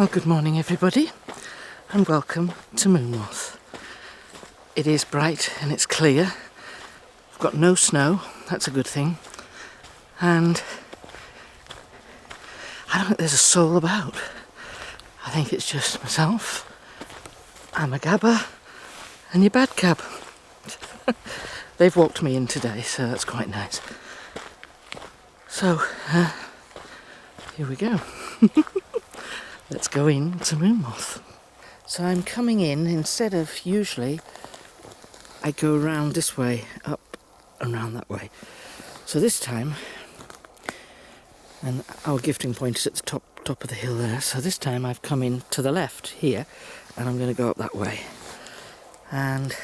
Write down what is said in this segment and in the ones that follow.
Well, good morning everybody, and welcome to Moonmoth. It is bright and it's clear. We've got no snow, that's a good thing. And I don't think there's a soul about. I think it's just myself, Amagaba, and your bad cab. They've walked me in today, so that's quite nice. So, here we go. Let's go in to Moonmoth. So I'm coming in, instead of usually, I go around this way, up and round that way. So this time, and our gifting point is at the top of the hill there, so this time I've come in to the left here, and I'm going to go up that way. And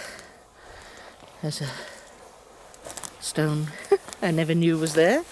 there's a stone I never knew was there.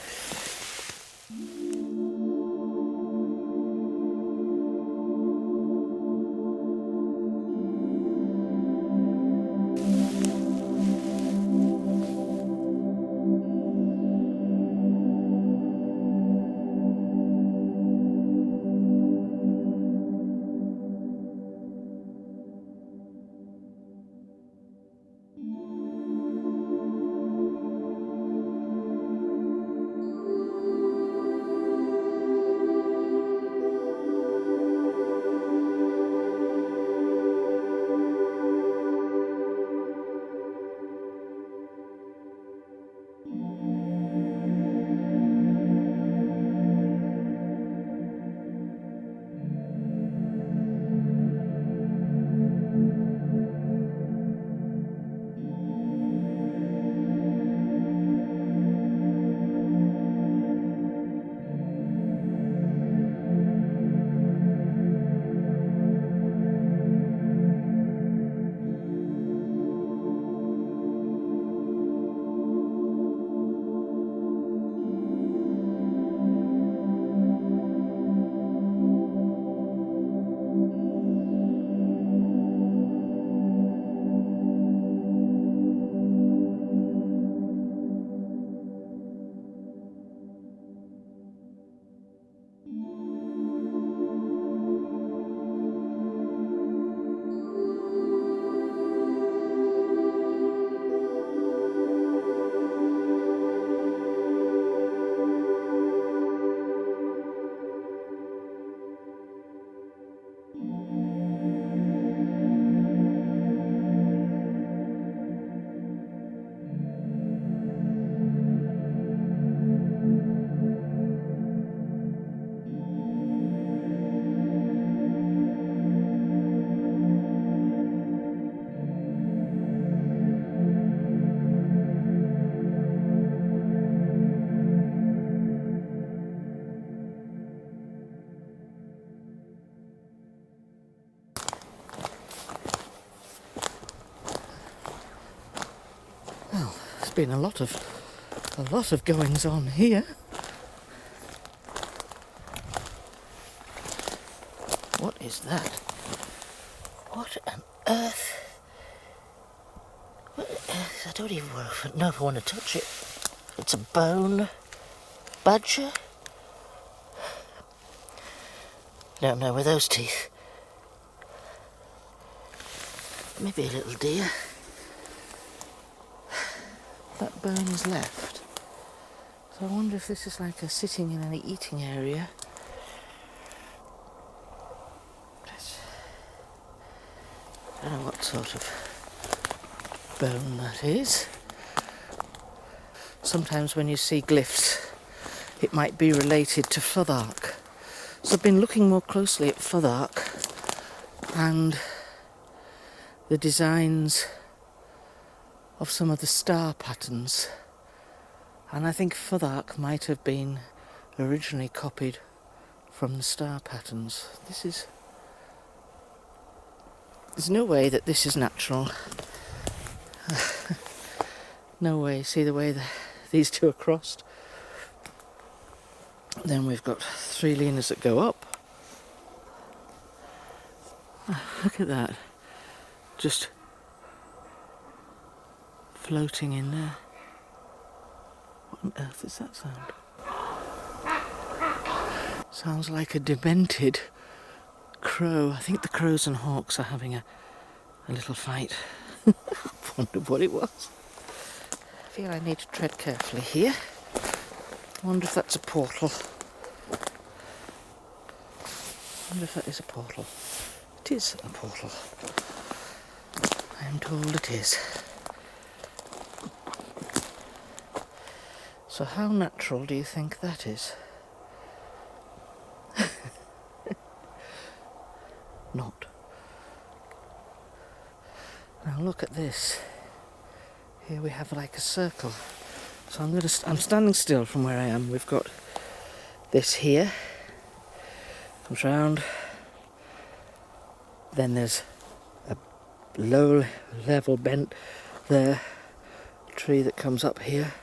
Been a lot of goings on here. What is that? What on earth? What on earth? I don't even know if I want to touch it. It's a bone badger. Don't know with those teeth. Maybe a little deer. That bone is left. So I wonder if this is like a sitting in an eating area. I don't know what sort of bone that is. Sometimes when you see glyphs, it might be related to Abaq. So I've been looking more closely at Abaq and the designs of some of the star patterns, and I think Abaq might have been originally copied from the star patterns. There's no way that this is natural. No way. See the way these two are crossed? Then we've got three leaners that go up. Look at that. Just floating in there. What on earth is that sound? Sounds like a demented crow. I think the crows and hawks are having a little fight. Wondered what it was. I feel I need to tread carefully here. Wonder if that's a portal. Wonder if that is a portal. It is a portal. I am told it is. So how natural do you think that is? Not. Now look at this. Here we have like a circle. So I'm standing still from where I am. We've got this here. Comes round. Then there's a low level bent there. Tree that comes up here.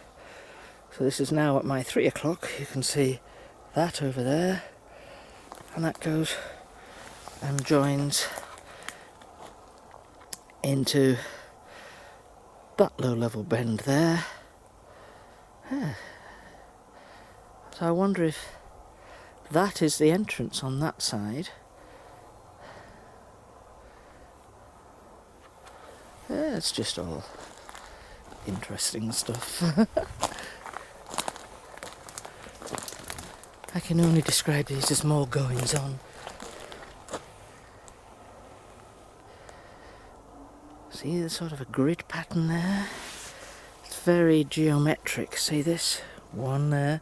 So this is now at my 3 o'clock. You can see that over there. And that goes and joins into that low level bend there. Yeah. So I wonder if that is the entrance on that side. Yeah, it's just all interesting stuff. I can only describe these as more goings on. See, there's sort of a grid pattern there. It's very geometric. See this? One there,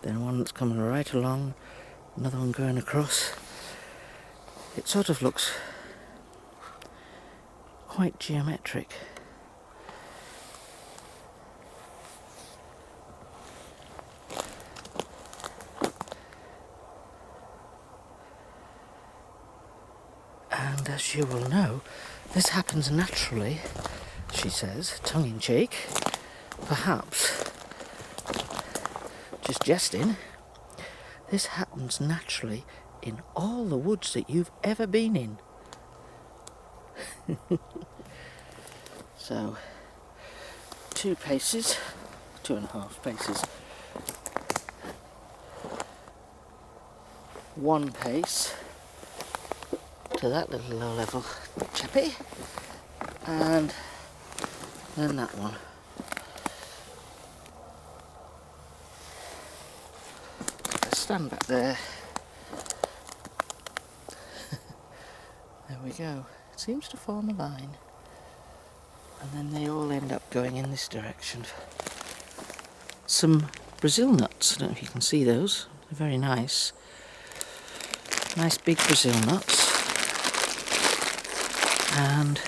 then one that's coming right along, another one going across. It sort of looks quite geometric. And as you will know, this happens naturally, she says, tongue-in-cheek, perhaps, just jesting. This happens naturally in all the woods that you've ever been in. So, 2 paces, 2.5 paces, 1 pace to that little low level chappy, and then that one. Let's stand back there. There we go. It seems to form a line, and then they all end up going in this direction. Some Brazil nuts. I don't know if you can see those. They're very nice. Nice big Brazil nuts. And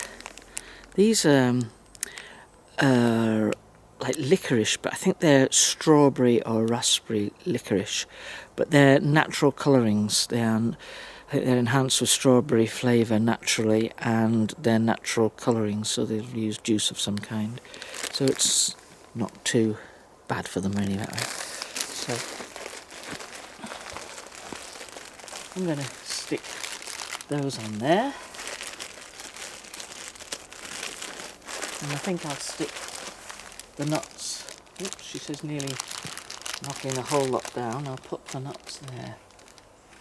these are like licorice, but I think they're strawberry or raspberry licorice, but they're natural colourings. I think they're enhanced with strawberry flavour naturally, and they're natural colourings, so they've used juice of some kind. So it's not too bad for them anyway. So I'm going to stick those on there. And I think I'll stick the nuts. Oops, she says nearly knocking a whole lot down. I'll put the nuts there.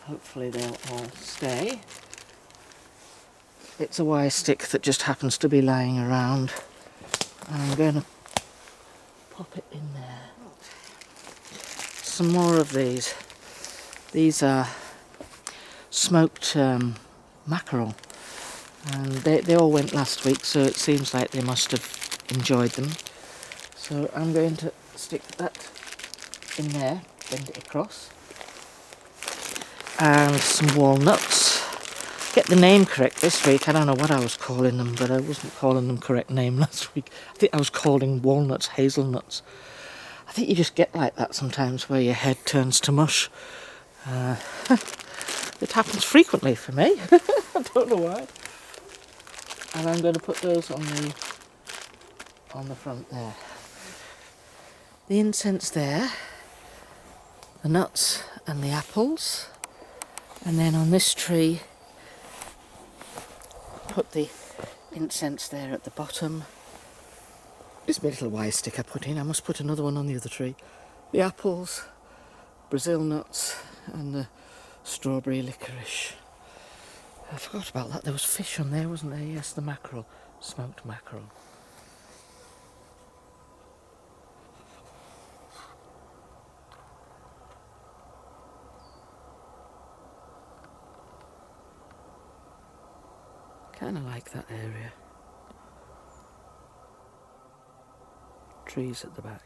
Hopefully they'll all stay. It's a wire stick that just happens to be lying around. And I'm going to pop it in there. Some more of these. These are smoked mackerel. And they all went last week, so it seems like they must have enjoyed them. So I'm going to stick that in there, bend it across. And some walnuts. Get the name correct this week. I don't know what I was calling them, but I wasn't calling them correct name last week. I think I was calling walnuts hazelnuts. I think you just get like that sometimes, where your head turns to mush. It happens frequently for me. I don't know why. And I'm going to put those on the front there. The incense there, the nuts and the apples, and then on this tree put the incense there at the bottom. This little wire stick I put in, I must put another one on the other tree. The apples, Brazil nuts and the strawberry licorice. I forgot about that. There was fish on there, wasn't there? Yes, the mackerel. Smoked mackerel. Kind of like that area. Trees at the back.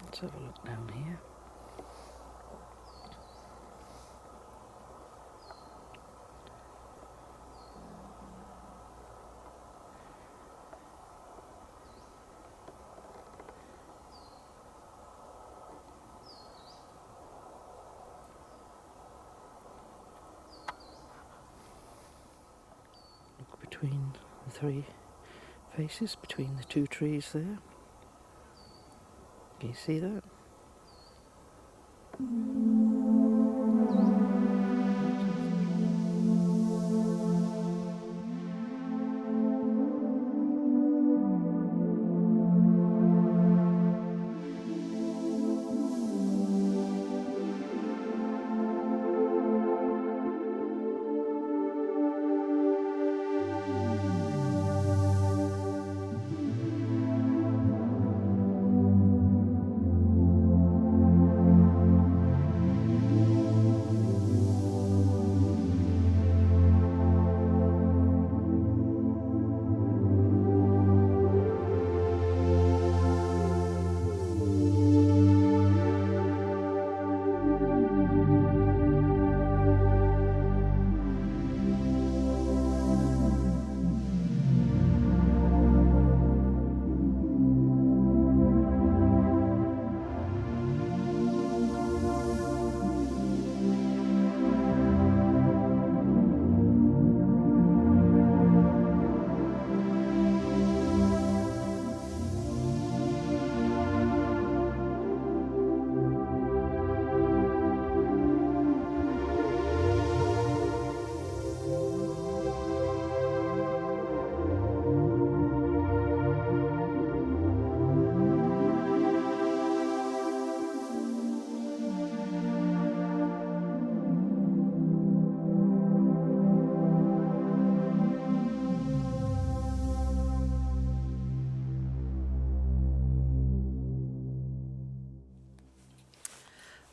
Let's have a look down here. Look between the three faces, between the two trees there. Can you see that?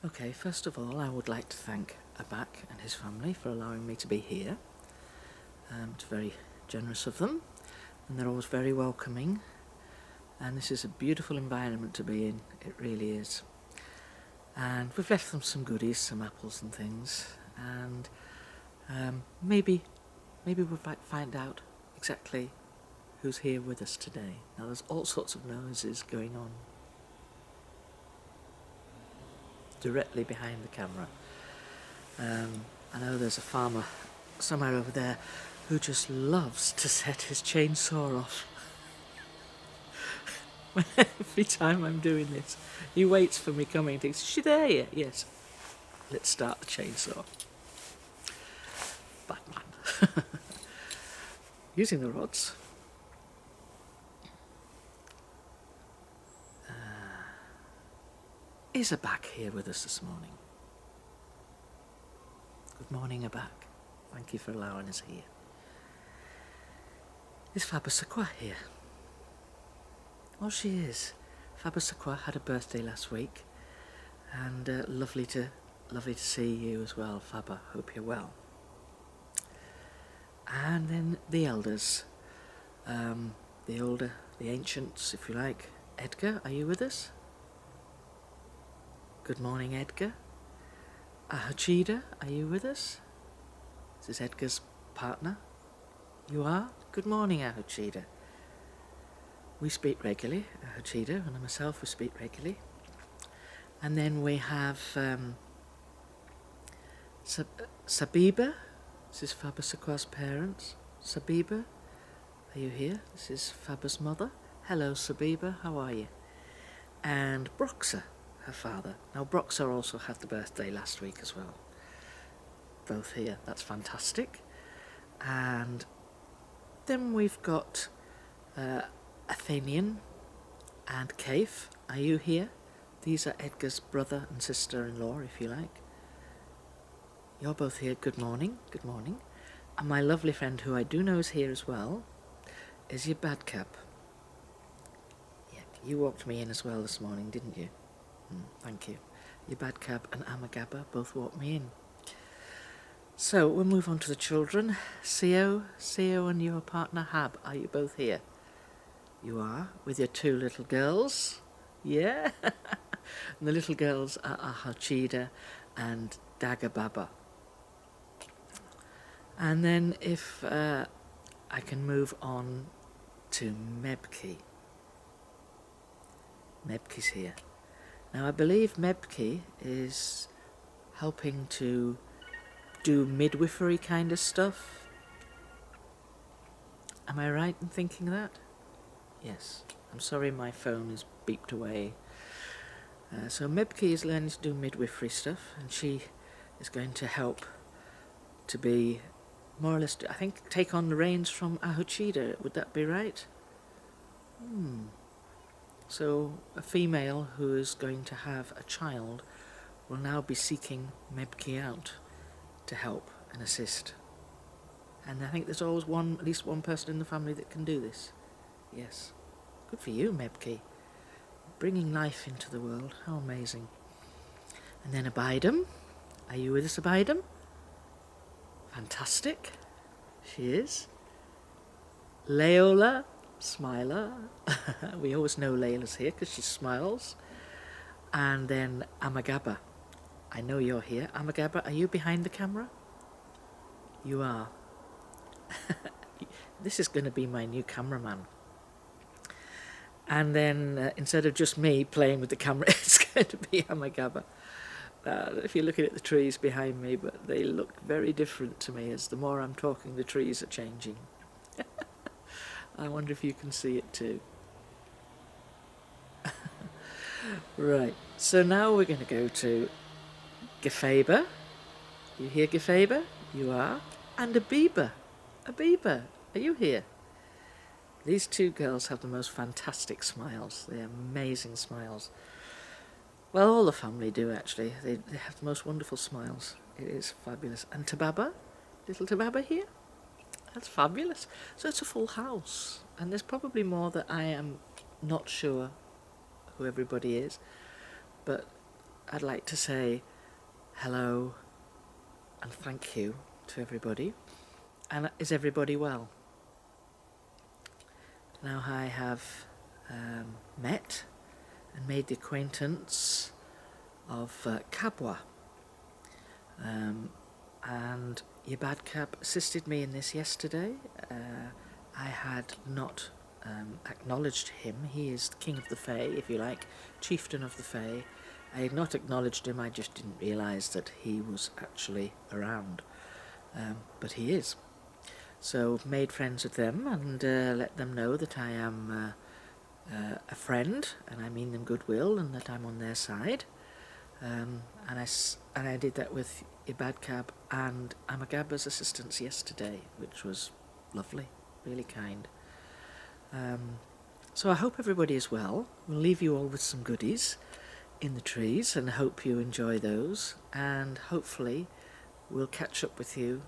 Okay, first of all, I would like to thank Abaq and his family for allowing me to be here. It's very generous of them, and they're always very welcoming. And this is a beautiful environment to be in, it really is. And we've left them some goodies, some apples and things, and maybe we'll find out exactly who's here with us today. Now there's all sorts of noises going on directly behind the camera. I know there's a farmer somewhere over there who just loves to set his chainsaw off. Every time I'm doing this, he waits for me coming and thinks, is she there yet? Yes. Let's start the chainsaw. Batman. Using the rods. Is Abaq here with us this morning? Good morning, Abaq. Thank you for allowing us here. Is Fabasakwa here? Oh, she is. Fabasakwa had a birthday last week, and lovely to see you as well, Faba. Hope you're well. And then the elders, the ancients, if you like. Edgar, are you with us? Good morning, Edgar. Ahachida, are you with us? This is Edgar's partner. You are? Good morning, Ahachida. We speak regularly, Ahachida and myself, we speak regularly. And then we have Sabiba. This is Fabasakwa's parents. Sabiba, are you here? This is Faba's mother. Hello, Sabiba, how are you? and Broxer, her father. Now Broxer also had the birthday last week as well. Both here, that's fantastic. And then we've got Athenian and Kaif. Are you here? These are Edgar's brother and sister-in-law, if you like. You're both here. Good morning. Good morning. And my lovely friend, who I do know is here as well, is your bad cap. Yeah, you walked me in as well this morning, didn't you? Thank you. Your bad cap and Amagaba both walked me in. So we'll move on to the children. Seo and your partner Hab, are you both here? You are, with your two little girls. Yeah. And the little girls are Ahachida and Dagababa. And then if I can move on to Mebki. Mebki's here. Now I believe Mebki is helping to do midwifery kind of stuff. Am I right in thinking that? Yes. I'm sorry my phone is beeped away. So Mebki is learning to do midwifery stuff, and she is going to help to be more or less, I think, take on the reins from Ahuchida. Would that be right? So a female who is going to have a child will now be seeking Mebki out to help and assist. And I think there's always at least one person in the family that can do this. Yes. Good for you, Mebki. Bringing life into the world. How amazing. And then Abidam. Are you with us, Abidam? Fantastic. She is. Leola. Smiler. We always know Layla's here because she smiles. And then Amagaba. I know you're here. Amagaba, are you behind the camera? You are. This is going to be my new cameraman. And then instead of just me playing with the camera, it's going to be Amagaba. If you're looking at the trees behind me, but they look very different to me as the more I'm talking, the trees are changing. I wonder if you can see it too. Right, so now we're going to go to Gefeba. You here, Gefeba? You are. And Abiba. Abiba, are you here? These two girls have the most fantastic smiles. They're amazing smiles. Well, all the family do, actually. They have the most wonderful smiles. It is fabulous. And Tababa? Little Tababa here? That's fabulous. So it's a full house. And there's probably more that I am not sure who everybody is. But I'd like to say hello and thank you to everybody. And is everybody well? Now I have met and made the acquaintance of Kabwa. And Yabadkab assisted me in this yesterday. I had not acknowledged him. He is the king of the Fae, if you like, chieftain of the Fae. I had not acknowledged him, I just didn't realise that he was actually around. But he is. So I've made friends with them and let them know that I am a friend, and I mean them goodwill, and that I'm on their side. And I did that with Ibadkab and Amagaba's assistants yesterday, which was lovely, really kind. So I hope everybody is well. We'll leave you all with some goodies in the trees and hope you enjoy those, and hopefully we'll catch up with you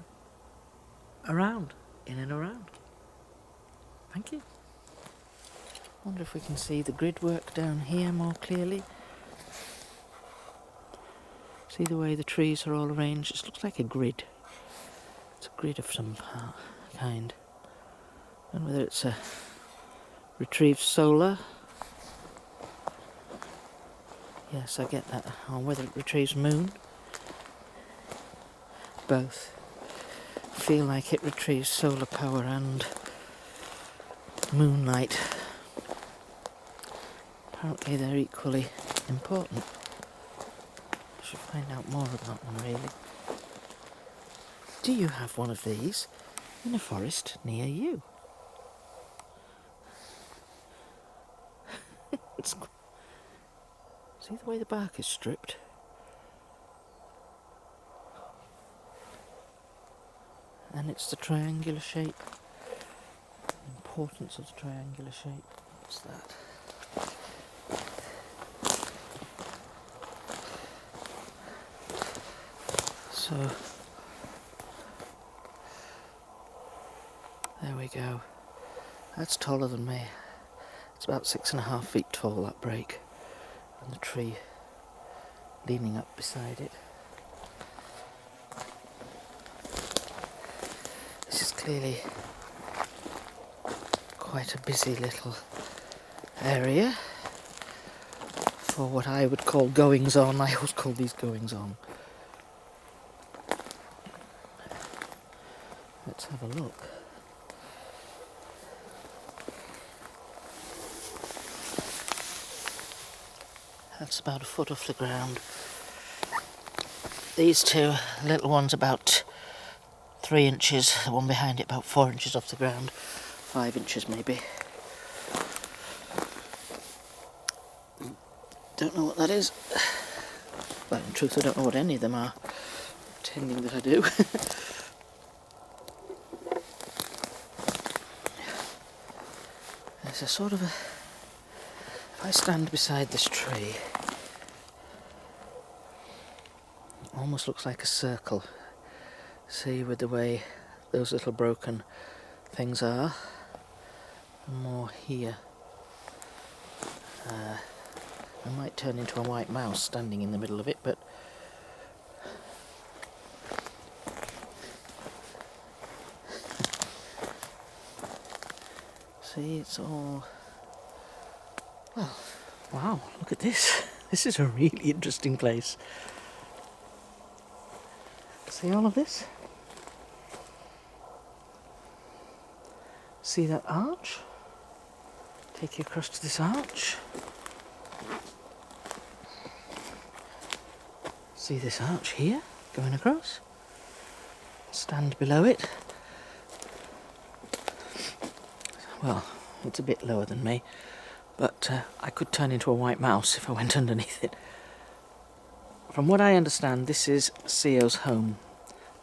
around, in and around. Thank you. Wonder if we can see the grid work down here more clearly. See the way the trees are all arranged? It looks like a grid. It's a grid of some kind. I don't know whether it's a retrieved solar. Yes, I get that. Or whether it retrieves moon. Both. Feel like it retrieves solar power and moonlight. Apparently they're equally important. I should find out more about them, really. Do you have one of these in a forest near you? See the way the bark is stripped? And it's the triangular shape. The importance of the triangular shape. What's that? So, there we go. That's taller than me. It's about 6.5 feet tall, that break. And the tree leaning up beside it. This is clearly quite a busy little area for what I would call goings on. I always call these goings on. Let's have a look. That's about a foot off the ground. These two little ones about 3 inches, the one behind it about 4 inches off the ground, 5 inches maybe. Don't know what that is. Well, in truth I don't know what any of them are, pretending that I do. There's a sort of a... If I stand beside this tree, it almost looks like a circle. See, with the way those little broken things are. And more here. I might turn into a white mouse standing in the middle of it, but see, it's all... Well, wow, look at this. This is a really interesting place. See all of this? See that arch? Take you across to this arch. See this arch here, going across? Stand below it. Well, it's a bit lower than me, but I could turn into a white mouse if I went underneath it. From what I understand, this is Ceo's home.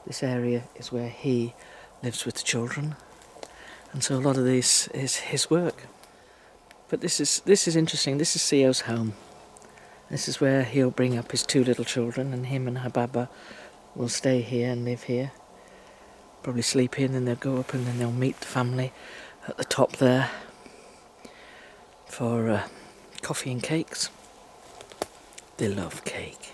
This area is where he lives with the children, and so a lot of this is his work. But this is interesting. This is Ceo's home. This is where he'll bring up his 2 little children, and him and Abaq will stay here and live here. Probably sleep here, and then they'll go up and then they'll meet the family at the top there for coffee and cakes. They love cake.